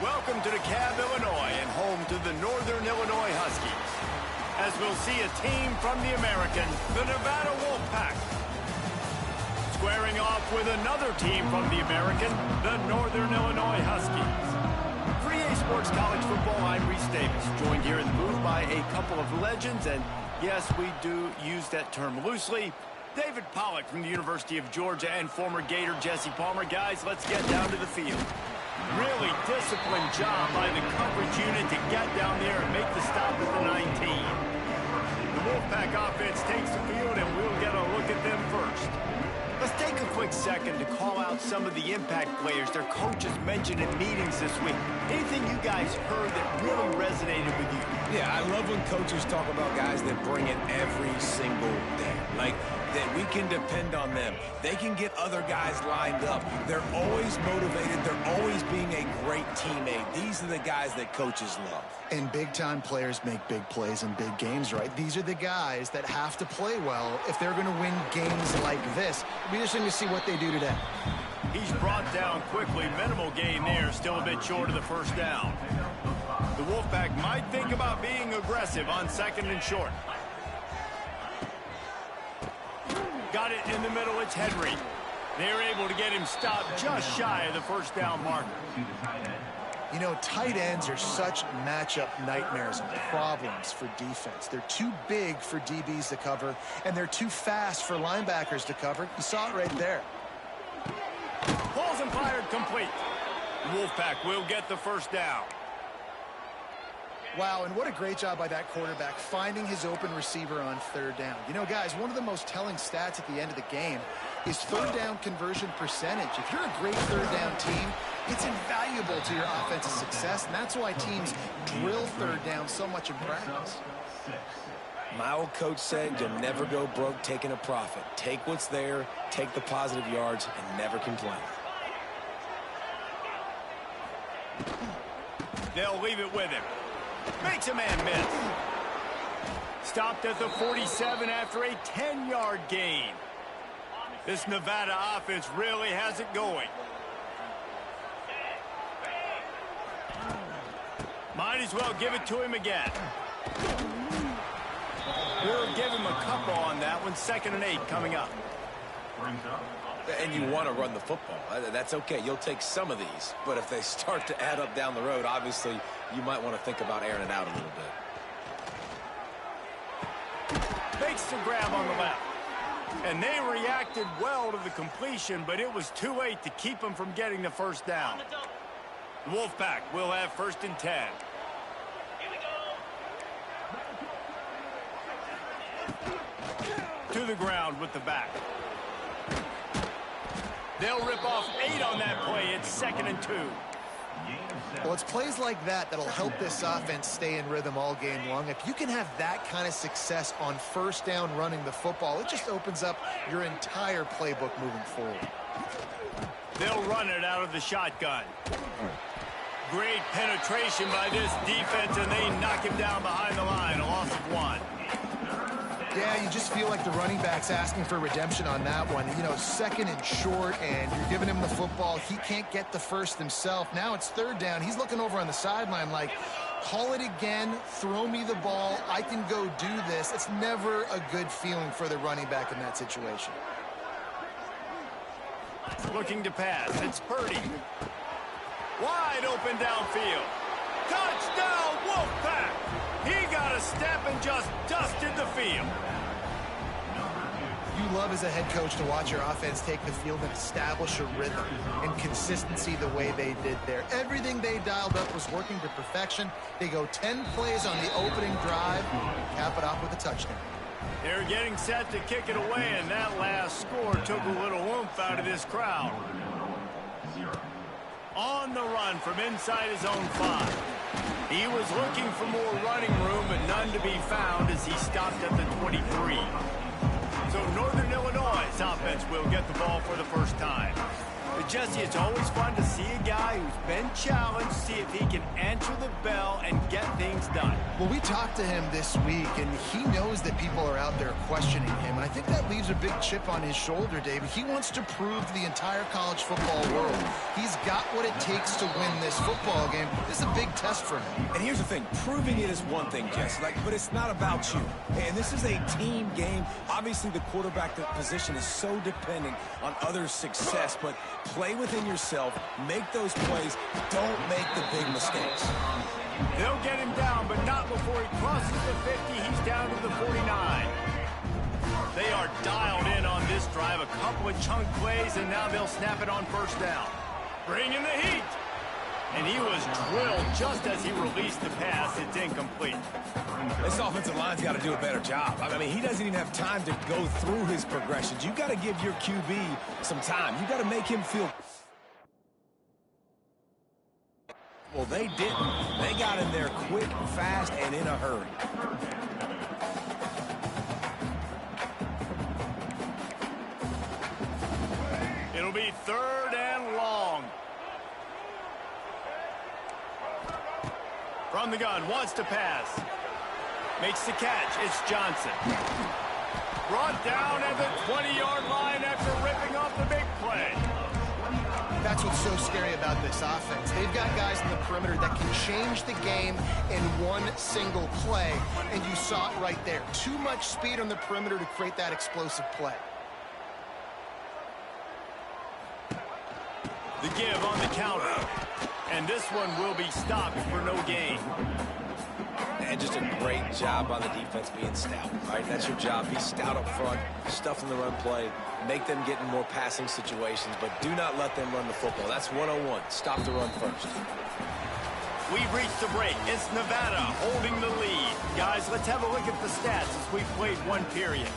Welcome to DeKalb, Illinois, and home to the Northern Illinois Huskies. As we'll see a team from the American, the Nevada Wolfpack, squaring off with another team from the American, the Northern Illinois Huskies. For EA Sports College Football, I'm Reese Davis, joined here in the booth by a couple of legends, and yes, we do use that term loosely. David Pollack from the University of Georgia and former Gator Jesse Palmer. Guys, let's get down to the field. Really disciplined job by the coverage unit to get down there and make the stop at the 19. The Wolfpack offense takes the field, and we'll get a look at them first. Let's take a quick second to call out some of the impact players their coaches mentioned in meetings this week. Anything you guys heard that really resonated with you? Yeah, I love when coaches talk about guys that bring it every single day. Like, that we can depend on them. They can get other guys lined up. They're always motivated. They're always being a great teammate. These are the guys that coaches love. And big-time players make big plays in big games, right? These are the guys that have to play well if they're going to win games like this. It'll be interesting to see what they do today. He's brought down quickly. Minimal gain there. Still a bit short of the first down. The Wolfpack might think about being aggressive on second and short. Got it in the middle. It's Henry. They're able to get him stopped just shy of the first down marker. You know, tight ends are such matchup nightmares and problems for defense. They're too big for DBs to cover, and they're too fast for linebackers to cover. You saw it right there. Balls and fired complete. The Wolfpack will get the first down. Wow, and what a great job by that quarterback finding his open receiver on third down. You know, guys, one of the most telling stats at the end of the game is third down conversion percentage. If you're a great third down team, it's invaluable to your offensive success, and that's why teams drill third down so much in practice. My old coach said you'll never go broke taking a profit. Take what's there, take the positive yards, and never complain. They'll leave it with him. Makes a man miss. Stopped at the 47 after a 10-yard gain. This Nevada offense really has it going. Might as well give it to him again. We'll give him a couple on that one. 2nd and 8 coming up. And you want to run the football. That's okay. You'll take some of these. But if they start to add up down the road, obviously, you might want to think about airing it out a little bit. Makes the grab on the left. And they reacted well to the completion, but it was too late to keep them from getting the first down. The Wolfpack will have 1st and 10. To the ground with the back. They'll rip off 8 on that play. It's 2nd and 2. Well, it's plays like that that'll help this offense stay in rhythm all game long. If you can have that kind of success on first down running the football, it just opens up your entire playbook moving forward. They'll run it out of the shotgun. Great penetration by this defense, and they knock him down behind the line. A loss of 1. Yeah, you just feel like the running back's asking for redemption on that one. You know, 2nd and short, and you're giving him the football. He can't get the first himself. Now it's 3rd down. He's looking over on the sideline like, call it again, throw me the ball, I can go do this. It's never a good feeling for the running back in that situation. Looking to pass. It's Purdy. Wide open downfield. Touchdown, Wolfpack! He got a step and just dusted the field. You love as a head coach to watch your offense take the field and establish a rhythm and consistency the way they did there. Everything they dialed up was working to perfection. They go 10 plays on the opening drive, cap it off with a touchdown. They're getting set to kick it away, and that last score took a little oomph out of this crowd. On the run from inside his own 5. He was looking for more running room, but none to be found as he stopped at the 23. So Northern Illinois' offense will get the ball for the first time. Jesse, it's always fun to see a guy who's been challenged, see if he can answer the bell and get things done. Well, we talked to him this week, and he knows that people are out there questioning him, and I think that leaves a big chip on his shoulder, David. He wants to prove to the entire college football world he's got what it takes to win this football game. This is a big test for him. And here's the thing, proving it is one thing, Jesse, but it's not about you. And this is a team game. Obviously, the quarterback position is so dependent on others' success, but play within yourself, make those plays, don't make the big mistakes. They'll get him down, but not before he crosses the 50. He's down to the 49. They are dialed in on this drive, a couple of chunk plays, and now they'll snap it on first down. Bring in the heat. And he was drilled just as he released the pass. It's incomplete. This offensive line's got to do a better job. I mean, he doesn't even have time to go through his progressions. You got to give your QB some time. You got to make him feel. Well, they didn't. They got in there quick, fast, and in a hurry. It'll be 3rd and long. From the gun, wants to pass. Makes the catch. It's Johnson. Brought down at the 20-yard line after ripping off the big play. That's what's so scary about this offense. They've got guys in the perimeter that can change the game in one single play, and you saw it right there. Too much speed on the perimeter to create that explosive play. The give on the counter. And this one will be stopped for no gain. And just a great job on the defense being stout, right? That's your job. Be stout up front, stuff in the run play, make them get in more passing situations, but do not let them run the football. That's 101. Stop the run first. We've reached the break. It's Nevada holding the lead. Guys, let's have a look at the stats as we've played one period.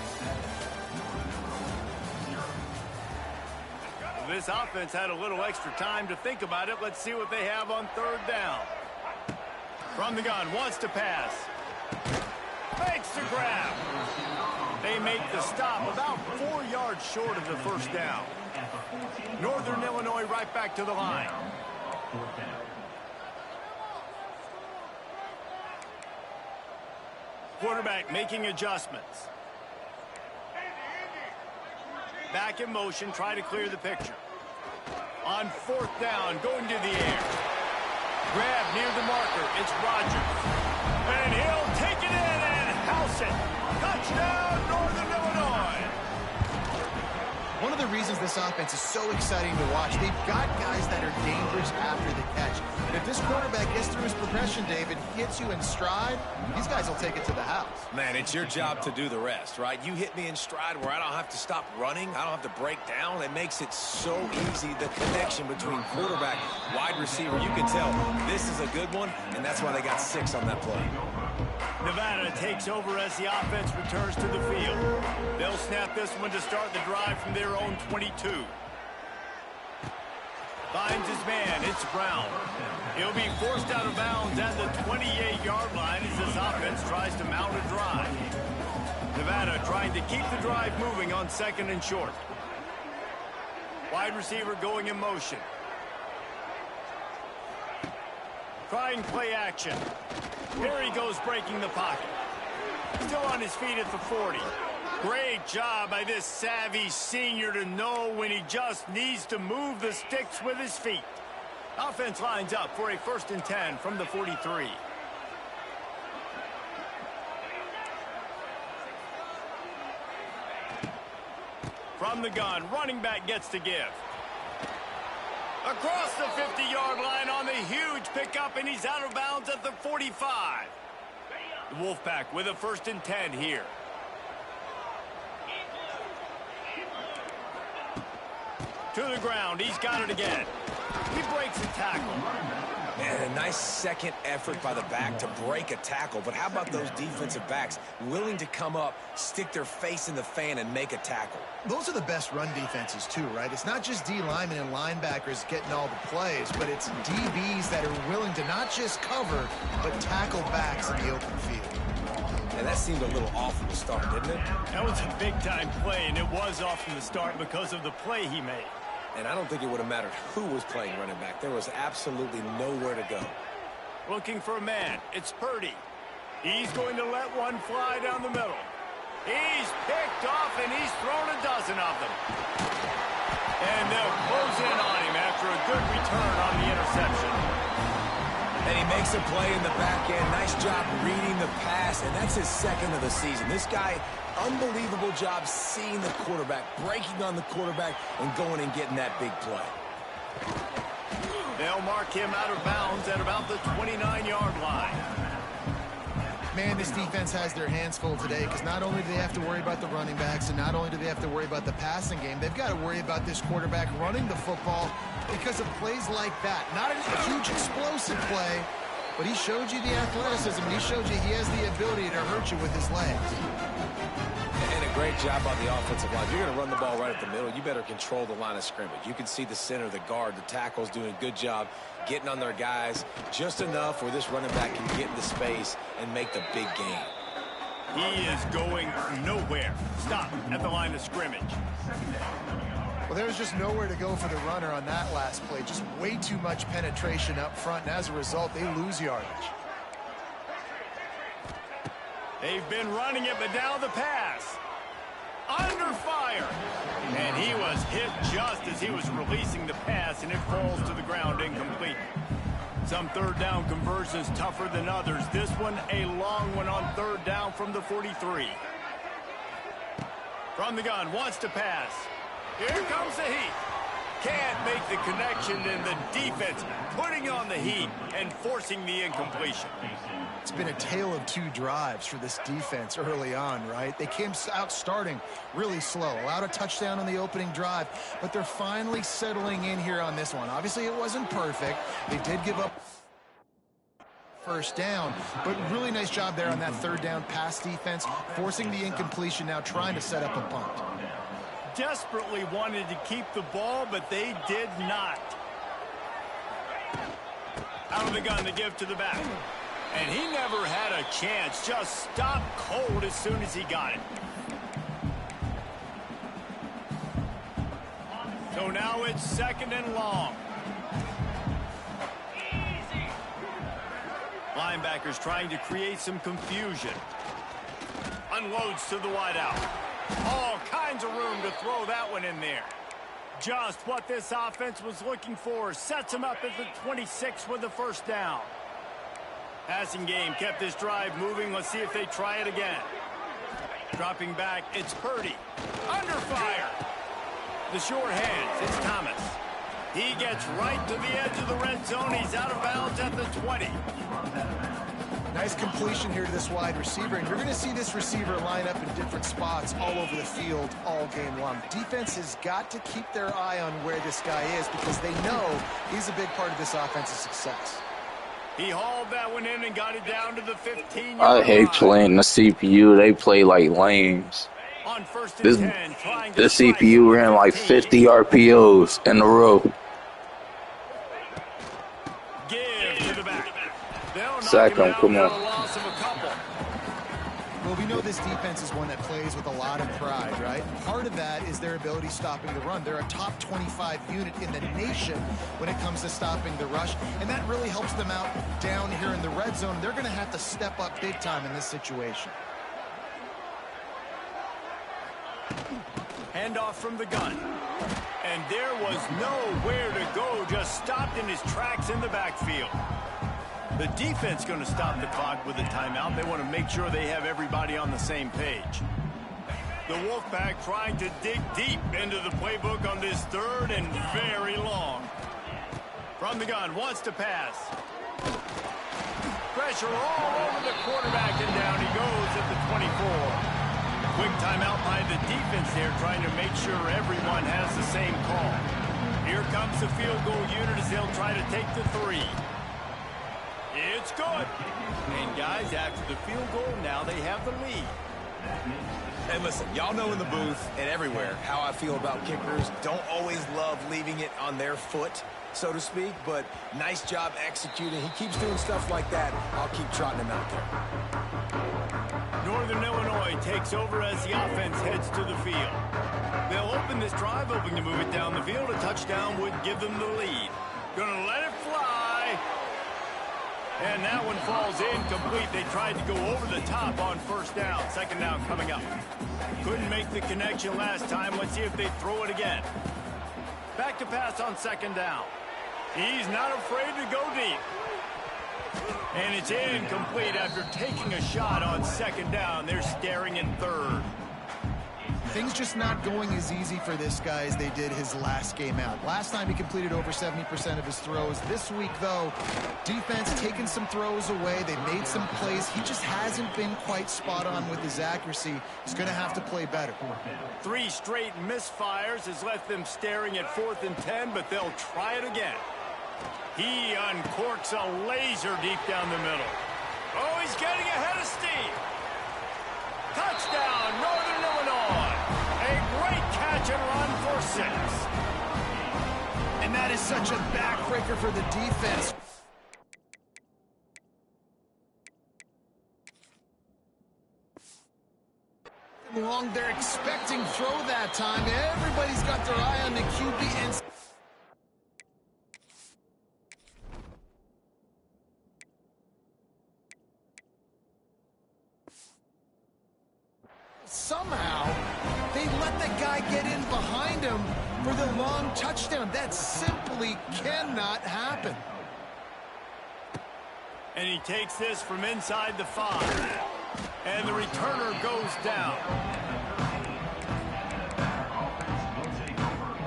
This offense had a little extra time to think about it. Let's see what they have on 3rd down. From the gun, wants to pass. Makes the grab. They make the stop about 4 yards short of the first down. Northern Illinois right back to the line. Quarterback making adjustments. Back in motion, try to clear the picture. On 4th down, going to the air. Grab near the marker. It's Rogers. And he'll take it in and house it. Touchdown, Northern Illinois. One of the reasons this offense is so exciting to watch, they've got guys that are dangerous after the catch. If this quarterback gets through his progression, David, hits you in stride, these guys will take it to the house. Man, it's your job to do the rest, right? You hit me in stride where I don't have to stop running. I don't have to break down. It makes it so easy, the connection between quarterback, wide receiver. You can tell this is a good one, and that's why they got 6 on that play. Nevada takes over as the offense returns to the field. They'll snap this one to start the drive from their own 22. Finds his man. It's Brown. He'll be forced out of bounds at the 28-yard line as this offense tries to mount a drive. Nevada trying to keep the drive moving on 2nd and short. Wide receiver going in motion. Trying play action. Here he goes breaking the pocket. Still on his feet at the 40. Great job by this savvy senior to know when he just needs to move the sticks with his feet. Offense lines up for a 1st and 10 from the 43. From the gun, running back gets to give. Across the 50-yard line on the huge pickup, and he's out of bounds at the 45. The Wolfpack with a 1st and 10 here. To the ground, he's got it again. He breaks a tackle. And a nice second effort by the back to break a tackle. But how about those defensive backs willing to come up, stick their face in the fan, and make a tackle? Those are the best run defenses, too, right? It's not just D linemen and linebackers getting all the plays, but it's DBs that are willing to not just cover, but tackle backs in the open field. And that seemed a little off from the start, didn't it? That was a big-time play, and it was off from the start because of the play he made. And I don't think it would have mattered who was playing running back. There was absolutely nowhere to go. Looking for a man. It's Purdy. He's going to let one fly down the middle. He's picked off, and he's thrown a dozen of them. And they'll close in on him after a good return on the interception. And he makes a play in the back end. Nice job reading the pass, and that's his second of the season. This guy, unbelievable job seeing the quarterback, breaking on the quarterback, and going and getting that big play. They'll mark him out of bounds at about the 29-yard line. Man, this defense has their hands full today because not only do they have to worry about the running backs and not only do they have to worry about the passing game, they've got to worry about this quarterback running the football because of plays like that. Not a huge explosive play, but he showed you the athleticism. He showed you he has the ability to hurt you with his legs. And a great job on the offensive line. If you're going to run the ball right at the middle, you better control the line of scrimmage. You can see the center, the guard, the tackles doing a good job getting on their guys just enough where this running back can get into space and make the big game. He is going nowhere. Stop at the line of scrimmage. Well, there's just nowhere to go for the runner on that last play. Just way too much penetration up front, and as a result, they lose yardage. They've been running it, but now the pass. Under fire. And he was hit just as he was releasing the pass, and it falls to the ground incomplete. Some third down conversions tougher than others. This one a long one on third down from the 43. From the gun, wants to pass. Here comes the heat. Can't make the connection, and the defense putting on the heat and forcing the incompletion. It's been a tale of two drives for this defense early on, right? They came out starting really slow, allowed a touchdown on the opening drive, but they're finally settling in here on this one. Obviously, it wasn't perfect. They did give up first down, but really nice job there on that third down pass defense, forcing the incompletion, now trying to set up a punt. Desperately wanted to keep the ball, but they did not. Out of the gun to give to the back. And he never had a chance. Just stopped cold as soon as he got it. So now it's second and long. Linebackers trying to create some confusion. Unloads to the wideout. All kinds of room to throw that one in there. Just what this offense was looking for. Sets him up at the 26 with the first down. Passing game kept this drive moving. Let's see if they try it again. Dropping back, it's Purdy. Under fire. The short hands, it's Thomas. He gets right to the edge of the red zone. He's out of bounds at the 20. Nice completion here to this wide receiver, and you're going to see this receiver line up in different spots all over the field all game long. Defense has got to keep their eye on where this guy is because they know he's a big part of this offense's success. He hauled that one in and got it down to the 15-yard I hate playing the CPU. They play like lames. On first and 10, trying to the CPU ran like 50 RPOs in a row. Give to the back. Sack him, come on. Well, we know this defense is one that plays with a lot of pride, right? Part of that is their ability stopping the run. They're a top 25 unit in the nation when it comes to stopping the rush, and that really helps them out down here in the red zone. They're going to have to step up big time in this situation. Handoff from the gun. And there was nowhere to go, just stopped in his tracks in the backfield. The defense going to stop the clock with a timeout. They want to make sure they have everybody on the same page. The Wolfpack trying to dig deep into the playbook on this third and very long. From the gun, wants to pass. Pressure all over the quarterback, and down he goes at the 24. Quick timeout by the defense there, trying to make sure everyone has the same call. Here comes the field goal unit as they'll try to take the 3. It's good. And guys, after the field goal, now they have the lead. And listen, y'all know in the booth and everywhere how I feel about kickers. Don't always love leaving it on their foot, so to speak, but nice job executing. He keeps doing stuff like that. I'll keep trotting him out there. Northern Illinois Illinois takes over as the offense heads to the field. They'll open this drive, hoping to move it down the field. A touchdown would give them the lead. Gonna let it fly. And that one falls incomplete. They tried to go over the top on first down. Second down coming up. Couldn't make the connection last time. Let's see if they throw it again. Back to pass on second down. He's not afraid to go deep. And it's incomplete after taking a shot on second down. They're staring in third. Things just not going as easy for this guy as they did his last game out. Last time he completed over 70% of his throws. This week, though, defense taking some throws away. They made some plays. He just hasn't been quite spot on with his accuracy. He's going to have to play better. 3 straight misfires has left them staring at 4th and 10, but they'll try it again. He uncorks a laser deep down the middle. Oh, he's getting ahead of steam. Touchdown, Northern Illinois. A great catch and run for 6. And that is such a backbreaker for the defense. Long, they're expecting throw that time. Everybody's got their eye on the QB and somehow they let the guy get in behind him for the long touchdown. That simply cannot happen. And he takes this from inside the 5. And the returner goes down.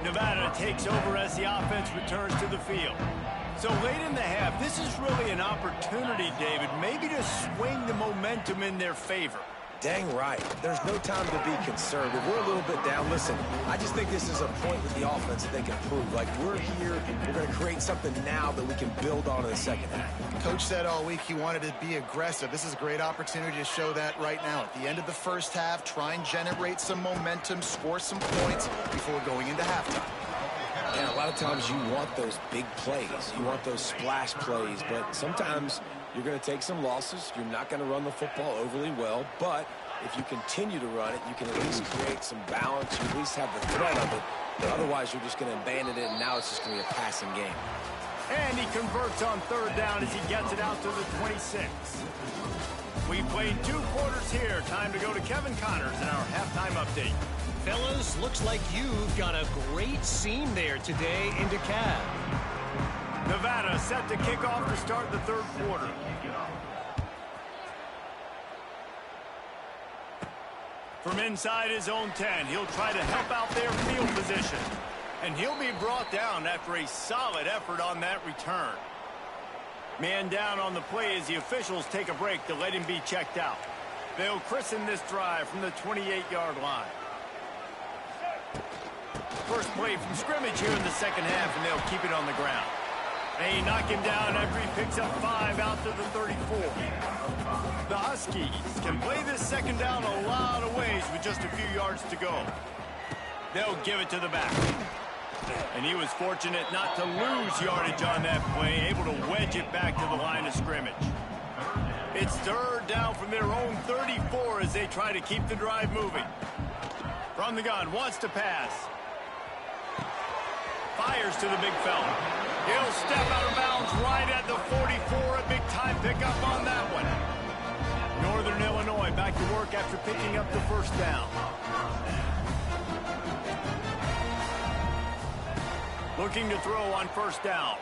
Nevada takes over as the offense returns to the field. So late in the half, this is really an opportunity, David, maybe to swing the momentum in their favor. Dang right. There's no time to be concerned. If we're a little bit down, listen, I just think this is a point with the offense that they can prove. Like, we're here, we're going to create something now that we can build on in the second half. Coach said all week he wanted to be aggressive. This is a great opportunity to show that right now. At the end of the first half, try and generate some momentum, score some points before going into halftime. Yeah, a lot of times you want those big plays. You want those splash plays, but sometimes you're going to take some losses. You're not going to run the football overly well, but if you continue to run it, you can at least create some balance. You at least have the threat of it. But otherwise, you're just going to abandon it, and now it's just going to be a passing game. And he converts on third down as he gets it out to the 26. We played 2 quarters here. Time to go to Kevin Connors in our halftime update. Fellas, looks like you've got a great scene there today in DeKalb. Nevada set to kick off to start the third quarter. From inside his own 10, he'll try to help out their field position. And he'll be brought down after a solid effort on that return. Man down on the play as the officials take a break to let him be checked out. They'll christen this drive from the 28-yard line. First play from scrimmage here in the second half, and they'll keep it on the ground. They knock him down after he picks up 5 out to the 34. The Huskies can play this second down a lot of ways with just a few yards to go. They'll give it to the back. And he was fortunate not to lose yardage on that play, able to wedge it back to the line of scrimmage. It's third down from their own 34 as they try to keep the drive moving. From the gun, wants to pass. Fires to the big fella. He'll step out of bounds right at the 44. A big time pickup on that one. Northern Illinois back to work after picking up the first down. Looking to throw on first down.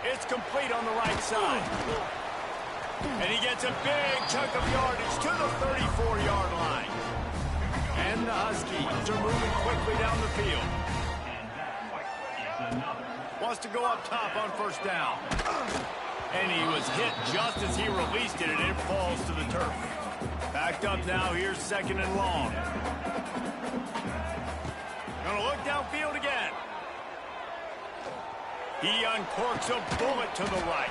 It's complete on the right side. And he gets a big chunk of yardage to the 34-yard line. And the Huskies are moving quickly down the field. Wants to go up top on first down. And he was hit just as he released it, and it falls to the turf. Backed up now, here's second and long. Gonna look downfield again. He uncorks a bullet to the right.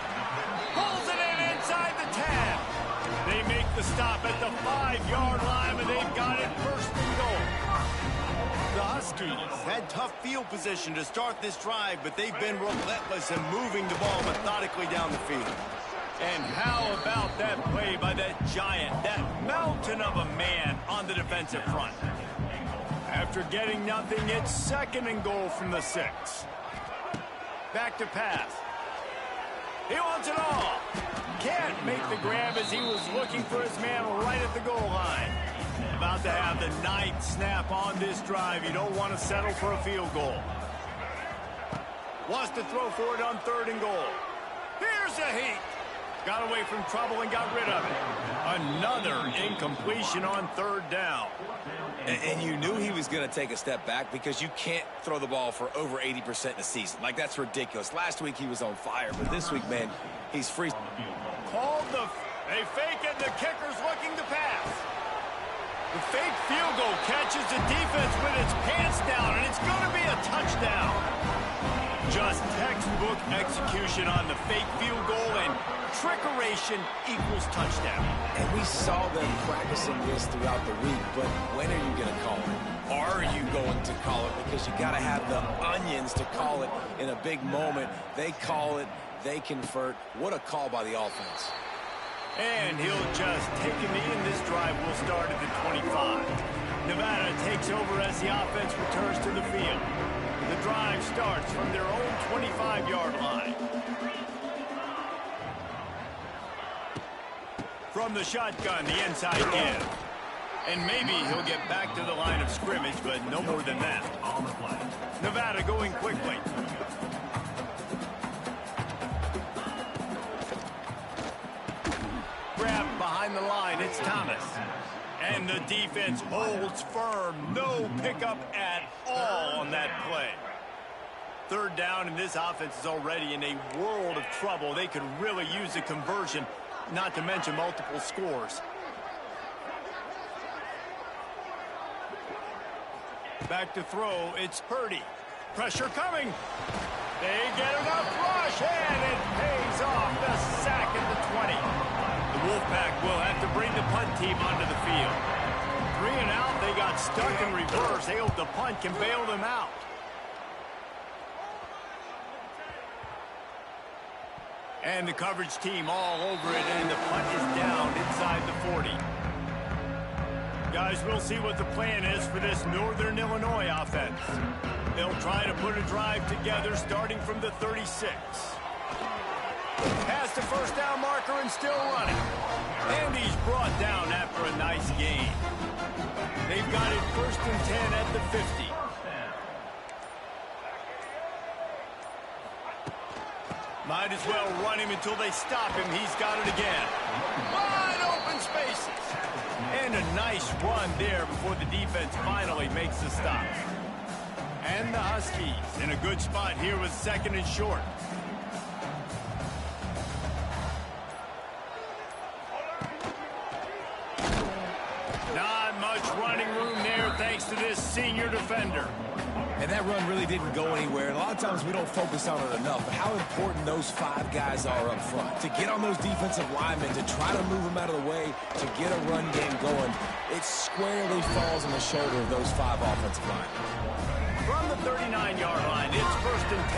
Pulls it in inside the 10. They make the stop at the 5-yard line, and they've got it first and goal. The Huskies had tough field position to start this drive, but they've been relentless in moving the ball methodically down the field. And how about that play by that giant, that mountain of a man on the defensive front? After getting nothing, it's 2nd and goal from the 6. Back to pass. He wants it all. Can't make the grab as he was looking for his man right at the goal line. About to have the 9th snap on this drive. You don't want to settle for a field goal. Wants to throw for it on 3rd and goal. Here's a heat. Got away from trouble and got rid of it. Another incompletion on 3rd down. And you knew he was going to take a step back because you can't throw the ball for over 80% in a season. Like, that's ridiculous. Last week he was on fire, but this week, man, he's free. Called they fake it, the kicker's looking to pass. The fake field goal catches the defense with its pants down, and it's going to be a touchdown. Just textbook execution on the fake field goal, and trickeration equals touchdown. And we saw them practicing this throughout the week, but when are you going to call it? Are you going to call it? Because you got to have the onions to call it in a big moment. They call it, they convert. What a call by the offense. And he'll just take a knee, and this drive will start at the 25. Nevada takes over as the offense returns to the field. The drive starts from their own 25-yard line. From the shotgun, the inside give. And maybe he'll get back to the line of scrimmage, but no more than that. Nevada going quickly. Grab behind the line, it's Thomas. And the defense holds firm. No pickup at all on that play. 3rd down, and this offense is already in a world of trouble. They could really use a conversion, not to mention multiple scores. Back to throw, it's Purdy. Pressure coming. They get enough rush, and it pays off. The sack at the 20. The Wolfpack will have to bring the punt team onto the field. 3 and out, they got stuck in reverse. They hope the punt can bail them out. And the coverage team all over it, and the punt is down inside the 40. Guys, we'll see what the plan is for this Northern Illinois offense. They'll try to put a drive together starting from the 36. Past the 1st down marker and still running. And he's brought down after a nice gain. They've got it 1st and 10 at the 50. Might as well run him until they stop him. He's got it again. Wide open spaces. And a nice run there before the defense finally makes the stop. And the Huskies in a good spot here with 2nd and short. Not much running room there thanks to this senior defender. And that run really didn't go anywhere. And a lot of times we don't focus on it enough. But how important those 5 guys are up front. To get on those defensive linemen, to try to move them out of the way, to get a run game going, it squarely falls on the shoulder of those 5 offensive linemen. From the 39-yard line, it's 1st and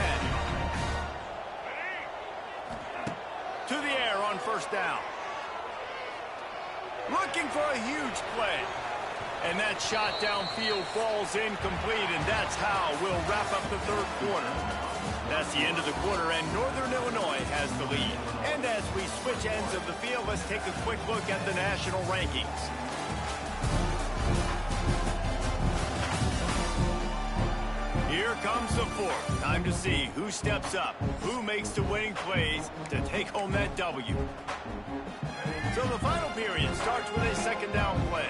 10. To the air on 1st down. Looking for a huge play. And that shot downfield falls incomplete, and that's how we'll wrap up the 3rd quarter. That's the end of the quarter, and Northern Illinois has the lead. And as we switch ends of the field, let's take a quick look at the national rankings. Here comes the 4th. Time to see who steps up, who makes the winning plays to take home that W. So the final period starts with a 2nd down play.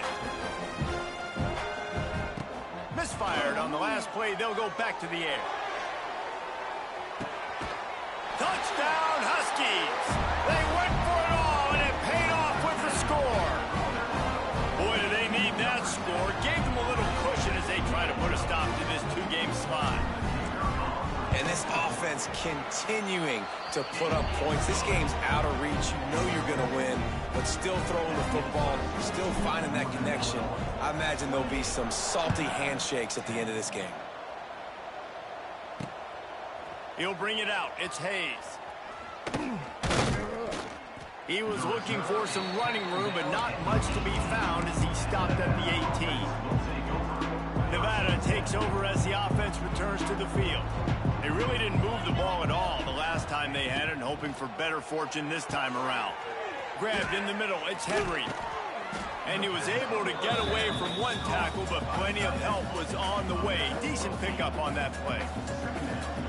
Misfired on the last play. They'll go back to the air. Touchdown, Huskies! They went for it all, and it paid off with the score. Boy, do they need that score. Gave them a little cushion as they try to put a stop to this 2-game slide. And this offense continuing to put up points. This game's out of reach. You know you're going to win, but still throwing the football, still finding that connection. I imagine there'll be some salty handshakes at the end of this game. He'll bring it out. It's Hayes. He was looking for some running room, but not much to be found as he stopped at the 18. Nevada takes over as the offense returns to the field. They really didn't move the ball at all the last time they had it, and hoping for better fortune this time around. Grabbed in the middle, it's Henry. And he was able to get away from one tackle, but plenty of help was on the way. Decent pickup on that play.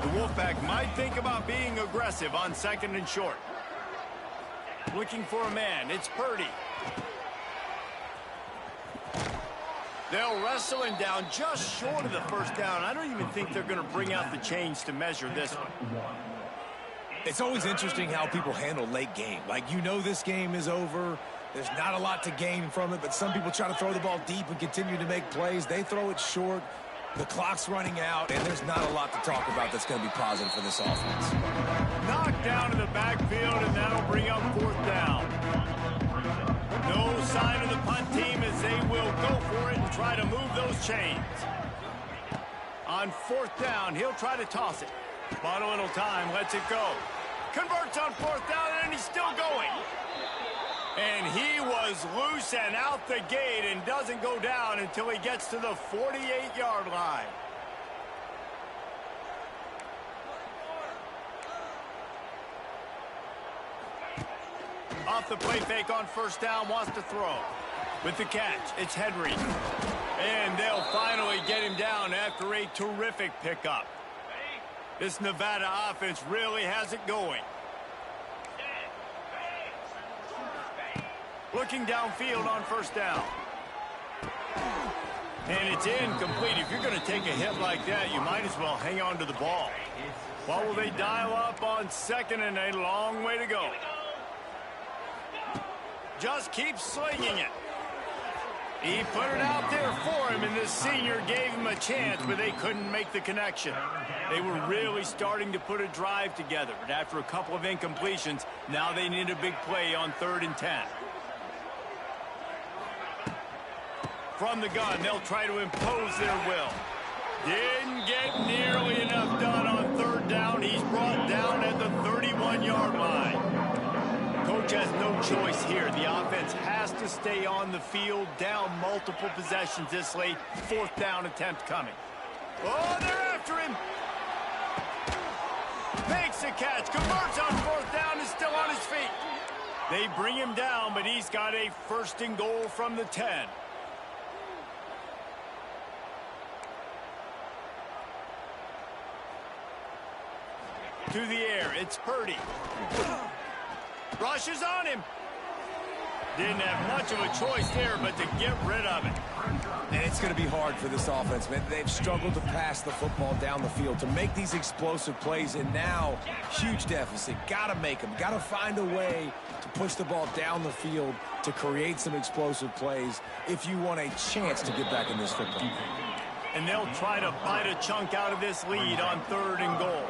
The Wolfpack might think about being aggressive on 2nd and short. Looking for a man, it's Purdy. They'll wrestle him down just short of the first down. I don't even think they're going to bring out the chains to measure this one. It's always interesting how people handle late game. Like, you know this game is over. There's not a lot to gain from it, but some people try to throw the ball deep and continue to make plays. They throw it short. The clock's running out, and there's not a lot to talk about that's going to be positive for this offense. Knocked down in the backfield, and that'll bring up 4th down. No sign of the punt team as they will go for it and try to move those chains. On 4th down, he'll try to toss it. Bought a little time, lets it go. Converts on 4th down, and he's still going. And he was loose and out the gate and doesn't go down until he gets to the 48-yard line. Off the play fake on 1st down, wants to throw. With the catch, it's Henry. And they'll finally get him down after a terrific pickup. This Nevada offense really has it going. Looking downfield on 1st down. And it's incomplete. If you're going to take a hit like that, you might as well hang on to the ball. What will they dial up on 2nd and a long way to go? Just keep slinging it. He put it out there for him, and this senior gave him a chance, but they couldn't make the connection. They were really starting to put a drive together, but after a couple of incompletions, now they need a big play on 3rd and 10. From the gun, they'll try to impose their will. Didn't get nearly enough done on 3rd down. He's brought down at the 31-yard line. Coach has no choice here. The offense has to stay on the field, down multiple possessions this late. 4th down attempt coming. Oh, they're after him. Makes the catch, converts on 4th down, is still on his feet. They bring him down, but he's got a 1st and goal from the 10. To the air, it's Purdy. Rushes on him. Didn't have much of a choice there, but to get rid of it. And it's going to be hard for this offense, man. They've struggled to pass the football down the field, to make these explosive plays, and now, huge deficit. Got to make them. Got to find a way to push the ball down the field to create some explosive plays if you want a chance to get back in this football. And they'll try to bite a chunk out of this lead on 3rd and goal.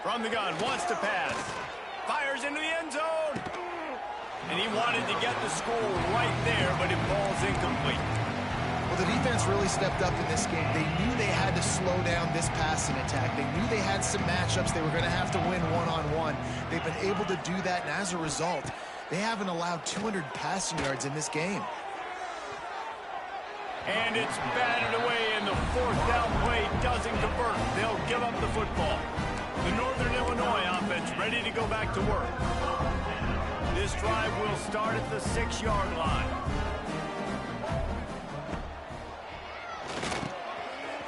From the gun, wants to pass. Fires into the end zone. And he wanted to get the score right there, but it falls incomplete. Well, the defense really stepped up in this game. They knew they had to slow down this passing attack. They knew they had some matchups they were going to have to win one-on-one. They've been able to do that, and as a result, they haven't allowed 200 passing yards in this game. And it's batted away, and the 4th down play doesn't convert. They'll give up the football. The Northern Illinois offense ready to go back to work. This drive will start at the 6-yard line.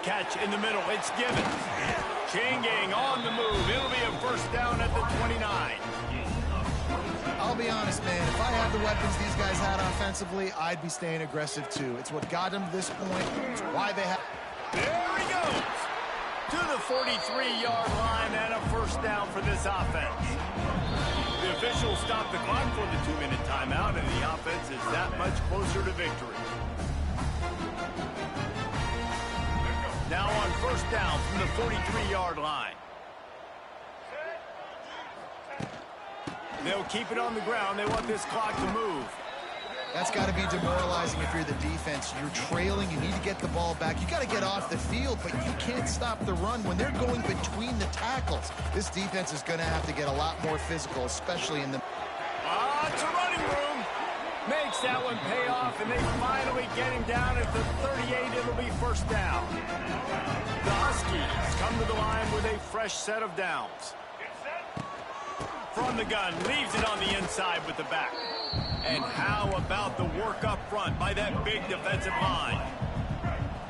Catch in the middle, it's Gibbons. Chain gang on the move. It'll be a 1st down at the 29. I'll be honest, man. If I had the weapons these guys had offensively, I'd be staying aggressive too. It's what got them to this point. It's why they have... There he goes. To the 43-yard line and a 1st down for this offense. The officials stopped the clock for the 2-minute timeout, and the offense is that much closer to victory. Now on 1st down from the 43-yard line. They'll keep it on the ground. They want this clock to move. That's got to be demoralizing if you're the defense. You're trailing. You need to get the ball back. You got to get off the field, but you can't stop the run when they're going between the tackles. This defense is going to have to get a lot more physical, especially in the... It's a running room. Makes that one pay off, and they finally get him down at the 38. It'll be first down. The Huskies come to the line with a fresh set of downs. From the gun, leaves it on the inside with the back. And how about the work up front by that big defensive line?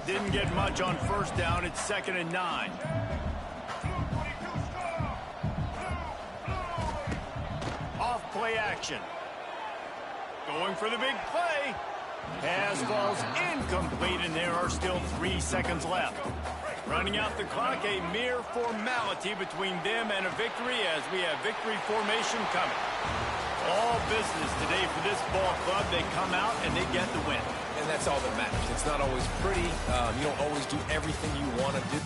Didn't get much on first down. It's 2nd and 9. Off play action. Going for the big play. Pass falls incomplete, and there are still 3 seconds left. Running out the clock, a mere formality between them and a victory as we have victory formation coming. All business today for this ball club. They come out and they get the win. And that's all that matters. It's not always pretty. You don't always do everything you want to do.